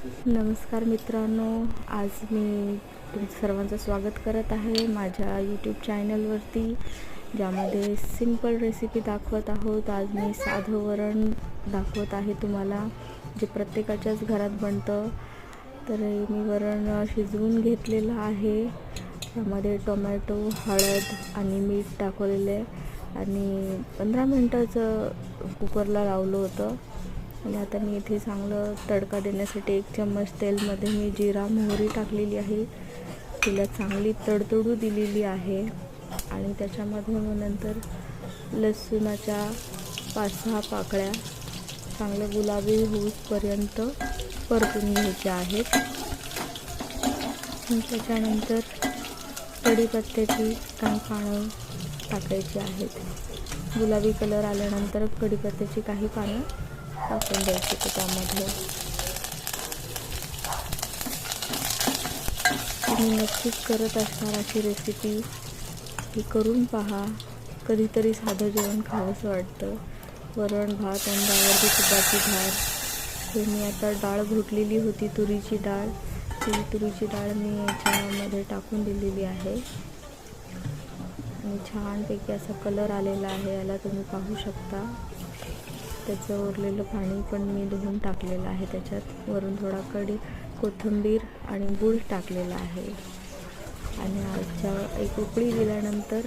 नमस्कार मित्रांनो, आज मी तुमचं सर्वांचं स्वागत करत आहे माझ्या यूट्यूब चॅनलवरती, ज्यामध्ये सिंपल रेसिपी दाखवत आहोत। आज मी साधं वरण दाखवत आहे तुम्हाला, जे प्रत्येकाच्याच घरात बनतं। तर मी वरण शिजवून घेतलेलं आहे। त्यामध्ये टोमॅटो, हळद आणि मीठ टाकलेले आणि 15 मिनिटाचं कुकरला लावलं होतं। आणि आता मी इथे चांगलं तडका देण्यासाठी 1 चम्मच तेलमध्ये मी जिरा मोहरी टाकलेली आहे, तिला चांगली तडतडू दिलेली आहे। आणि त्याच्यामध्ये मग नंतर लसूणाच्या 5-6 पाकळ्या चांगल्या गुलाबी होईपर्यंत परतून घ्यायच्या आहेत। त्याच्यानंतर कढीपत्त्याची काही पानं टाकायची आहेत। गुलाबी कलर आल्यानंतर कढीपत्त्याची काही पानं टाकून द्यायची त्यामध्ये। तुम्ही नक्कीच करत असणार अशी रेसिपी ही करून पहा। कधीतरी साधं जेवण खावंसं वाटतं। वरण भात आणि डाळवरती तुपाची डाळ। हे मी आता डाळ घोटलेली होती, तुरीची डाळ, ती तुरीची डाळ मी याच्यामध्ये टाकून दिलेली आहे आणि छानपैकी असा कलर आलेला आहे, याला तुम्ही पाहू शकता। त्याचं उरलेलं पाणी पण मी धुवून टाकलेलं आहे। त्याच्यात वरून थोडा कोथिंबीर आणि गूळ टाकलेला आहे। आणि आजच्या एक उकळी दिल्यानंतर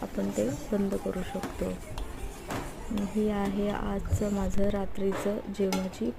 आपण ते बंद करू शकतो। ही आहे आजचं माझं रात्रीचं जेवणाची